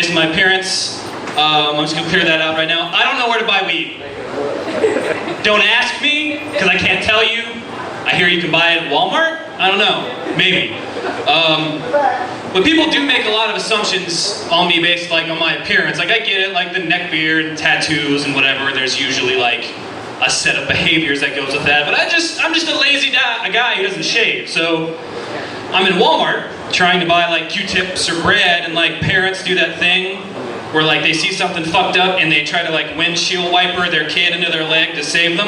is my appearance. I'm just gonna clear that out right now. I don't know where to buy weed. Don't ask me, because I can't tell you. I hear you can buy it at Walmart. I don't know, maybe. But people do make a lot of assumptions on me based like on my appearance. Like I get it, like the neck beard and tattoos and whatever. There's usually like a set of behaviors that goes with that. But I'm just a lazy guy who doesn't shave. So I'm in Walmart trying to buy like Q-tips or bread, and like parents do that thing where like they see something fucked up and they try to like windshield wiper their kid into their leg to save them.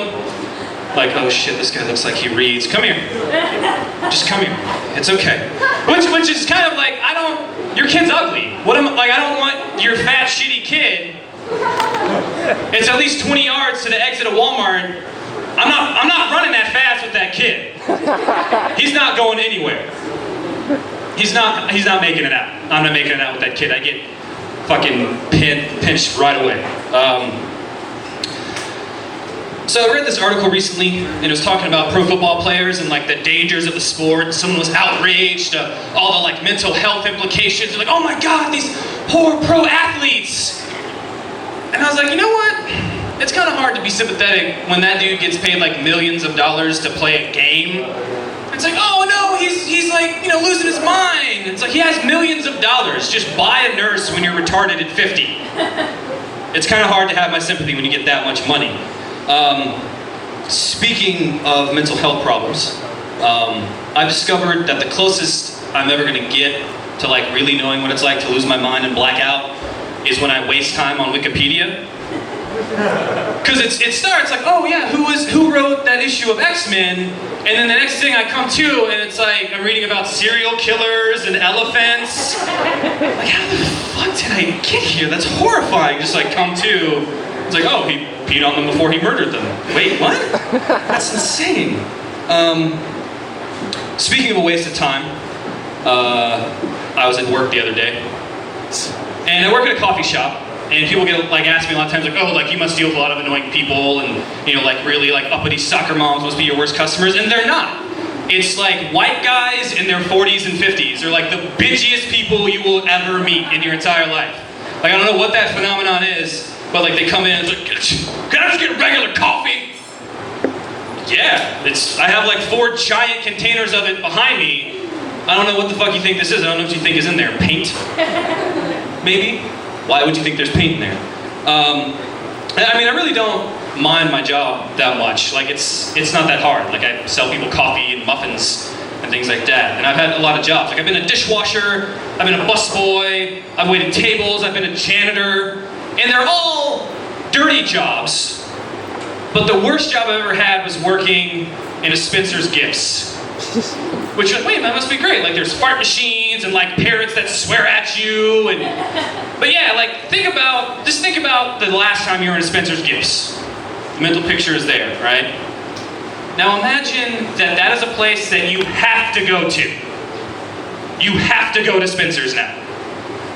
Like, oh shit, this guy looks like he reads. Come here. Just come here. It's okay. Which is kind of like, your kid's ugly. I don't want your fat, shitty kid. It's at least 20 yards to the exit of Walmart. I'm not running that fast with that kid. He's not going anywhere. He's not making it out. I'm not making it out with that kid. I get fucking pinched right away. So I read this article recently, and it was talking about pro football players and like the dangers of the sport. Someone was outraged, all the like mental health implications. They're like, oh my god, these poor pro athletes. And I was like, you know what? It's kind of hard to be sympathetic when that dude gets paid like millions of dollars to play a game. It's like, oh no, he's like, losing his mind. It's like he has millions of dollars. Just buy a nurse when you're retarded at 50. It's kind of hard to have my sympathy when you get that much money. Speaking of mental health problems, I've discovered that the closest I'm ever going to get to like really knowing what it's like to lose my mind and black out is when I waste time on Wikipedia. Because it starts like, oh yeah, who wrote that issue of X-Men? And then the next thing I come to, and it's like, I'm reading about serial killers and elephants. Like, how the fuck did I get here? That's horrifying. Just like come to, it's like, oh, he peed on them before he murdered them. Wait, what? That's insane. Speaking of a waste of time, I was at work the other day, and I work at a coffee shop. And people get like ask me a lot of times like, oh, like you must deal with a lot of annoying people, and like really like uppity soccer moms must be your worst customers, and they're not. It's like white guys in their 40s and 50s. They're like the bitchiest people you will ever meet in your entire life. Like I don't know what that phenomenon is, but like they come in and it's like, can I just get regular coffee? Yeah, I have like 4 giant containers of it behind me. I don't know what the fuck you think this is. I don't know what you think is in there. Paint? Maybe? Why would you think there's paint in there? I mean, I really don't mind my job that much. Like, it's not that hard. Like, I sell people coffee and muffins and things like that. And I've had a lot of jobs. Like, I've been a dishwasher, I've been a busboy, I've waited tables, I've been a janitor. And they're all dirty jobs. But the worst job I've ever had was working in a Spencer's Gifts. Which, wait, that must be great. Like, there's fart machines and, like, parents that swear at you. But yeah, like, just think about the last time you were in Spencer's Gifts. The mental picture is there, right? Now imagine that is a place that you have to go to. You have to go to Spencer's now.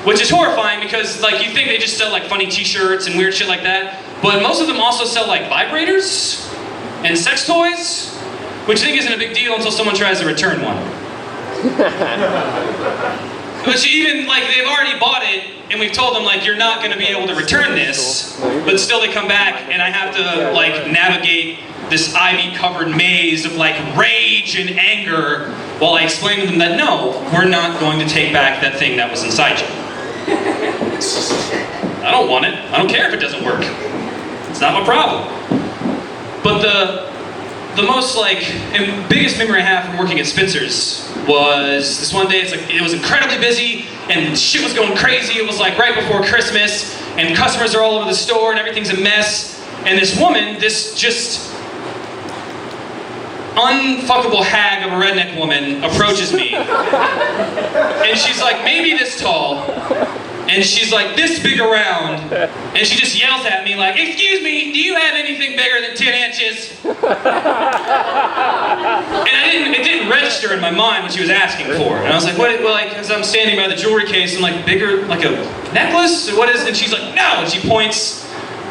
Which is horrifying because, like, you think they just sell, like, funny t-shirts and weird shit like that. But most of them also sell, like, vibrators and sex toys. Which I think isn't a big deal until someone tries to return one. Which even, like, they've already bought it, and we've told them, like, you're not going to be able to return this, but still they come back, and I have to, like, navigate this ivy-covered maze of, like, rage and anger while I explain to them that, no, we're not going to take back that thing that was inside you. I don't want it. I don't care if it doesn't work. It's not my problem. But the most and biggest memory I have from working at Spencer's was this one day. It was incredibly busy and shit was going crazy. It was like right before Christmas and customers are all over the store and everything's a mess. And this woman, this just unfuckable hag of a redneck woman approaches me. And she's like maybe this tall. And she's like this big around, and she just yells at me like, excuse me, do you have anything bigger than 10 inches? And it didn't register in my mind what she was asking for. And I was like, what, well, like, as I'm standing by the jewelry case, I'm like, bigger, like a necklace? What is it? And she's like, no, and she points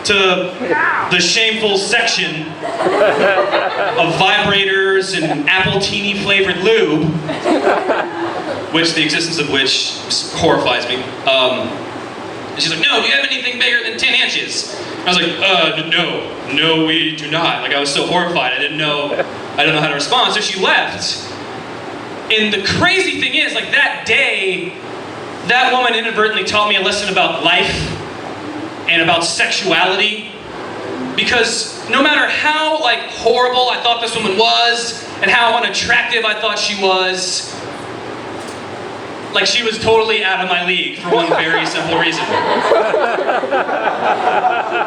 to the shameful section of vibrators and apple teeny flavored lube, which the existence of which horrifies me. And she's like, no, do you have anything bigger than 10 inches? I was like, no, we do not. Like, I was so horrified, I didn't know how to respond. So she left. And the crazy thing is, like, that day, that woman inadvertently taught me a lesson about life and about sexuality. Because no matter how, like, horrible I thought this woman was, and how unattractive I thought she was, like, she was totally out of my league for one very simple reason.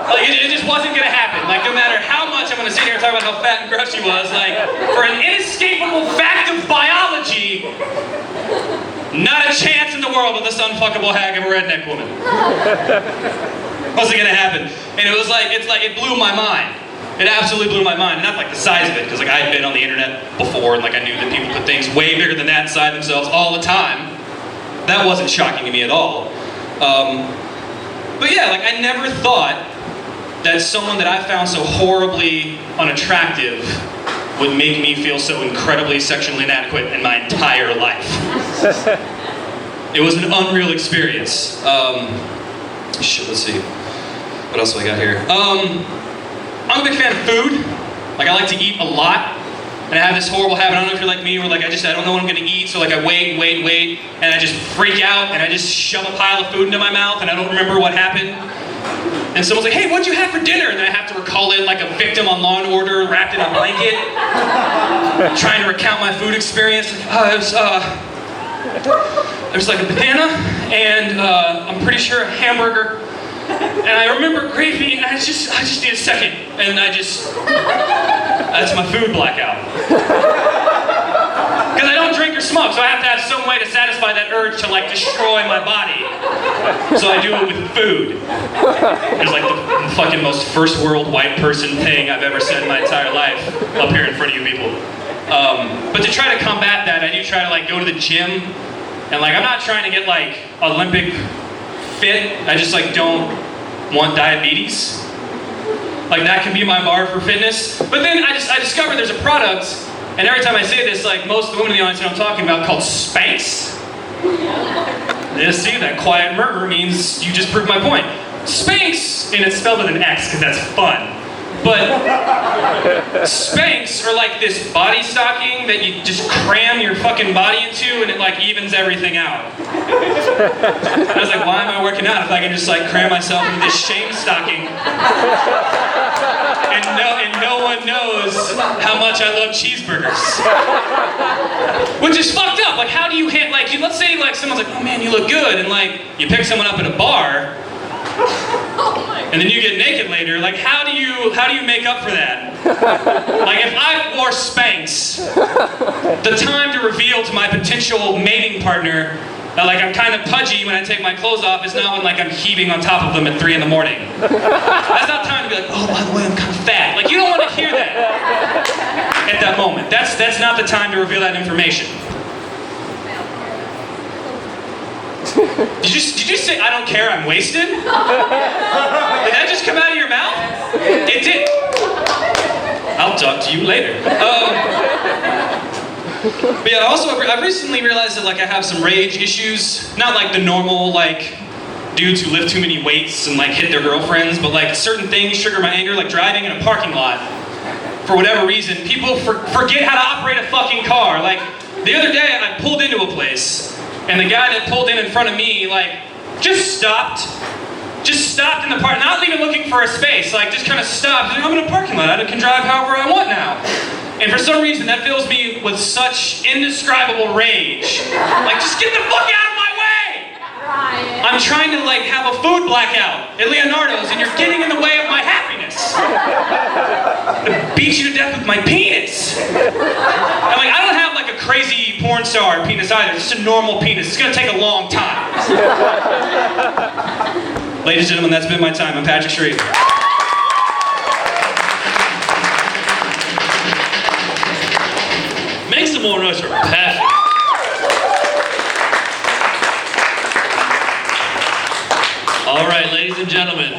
Like, it just wasn't gonna happen. Like, no matter how much I'm gonna sit here and talk about how fat and gross she was, like, for an inescapable fact of biology, not a chance in the world with this unfuckable hag of a redneck woman. Wasn't gonna happen. And it was like, it blew my mind. It absolutely blew my mind. Not like the size of it, because like I had been on the internet before, and like I knew that people put things way bigger than that inside themselves all the time. That wasn't shocking to me at all. But yeah, like I never thought that someone that I found so horribly unattractive would make me feel so incredibly sexually inadequate in my entire life. It was an unreal experience. Shit, let's see. What else do I got here? I'm a big fan of food. Like, I like to eat a lot. And I have this horrible habit, I don't know if you're like me, where like I don't know what I'm gonna eat, so like I wait, and I just freak out, and I just shove a pile of food into my mouth, and I don't remember what happened. And someone's like, hey, what'd you have for dinner? And then I have to recall it like a victim on Law & Order, wrapped in a blanket, trying to recount my food experience. It was like a banana, and I'm pretty sure a hamburger. And I remember gravy, and I just need a second, and that's my food blackout. Because I don't drink or smoke, so I have to have some way to satisfy that urge to like destroy my body. So I do it with food. It's like the fucking most first world white person thing I've ever said in my entire life up here in front of you people. But to try to combat that, I do try to like go to the gym, and like I'm not trying to get like Olympic fit. I just like don't want diabetes. Like that can be my bar for fitness. But then I discovered there's a product, and every time I say this, like most of the women in the audience know what I'm talking about, called Spanx. Yeah, see, that quiet murmur means you just proved my point. Spanx, and it's spelled with an X because that's fun. But Spanx are like this body stocking that you just cram your fucking body into, and it like evens everything out. I was like, why am I working out if I can just like cram myself into this shame stocking? And no one knows how much I love cheeseburgers. Which is fucked up. Like, how do you like, let's say like someone's like, oh man, you look good, and like you pick someone up at a bar, and then you get naked later. Like, how do you make up for that? Like, if I wore Spanx, the time to reveal to my potential mating partner that like I'm kind of pudgy when I take my clothes off is not when like I'm heaving on top of them at 3 in the morning. That's not time to be like, oh, by the way, I'm kind of fat. Like, you don't want to hear that at that moment. That's not the time to reveal that information. Did you say, I don't care, I'm wasted? Did that just come out of your mouth? It did. I'll talk to you later. But yeah, also, I've recently realized that like I have some rage issues. Not like the normal, like, dudes who lift too many weights and like hit their girlfriends, but like certain things trigger my anger, like driving in a parking lot. For whatever reason, people forget how to operate a fucking car. Like, the other day, I pulled into a place, and the guy that pulled in front of me, like, just stopped in the park, not even looking for a space, like, just kind of stopped. I'm in a parking lot, I can drive however I want now. And for some reason, that fills me with such indescribable rage. Like, just get the fuck out of my way! I'm trying to, like, have a food blackout at Leonardo's, and you're getting in the way of my happiness. I'm gonna beat you to death with my penis. I'm like, I don't have, like, a crazy porn star penis either. It's just a normal penis. It's gonna take a long time. Ladies and gentlemen, that's been my time. I'm Patric Shreve. Make some more noise for Patric. All right, ladies and gentlemen.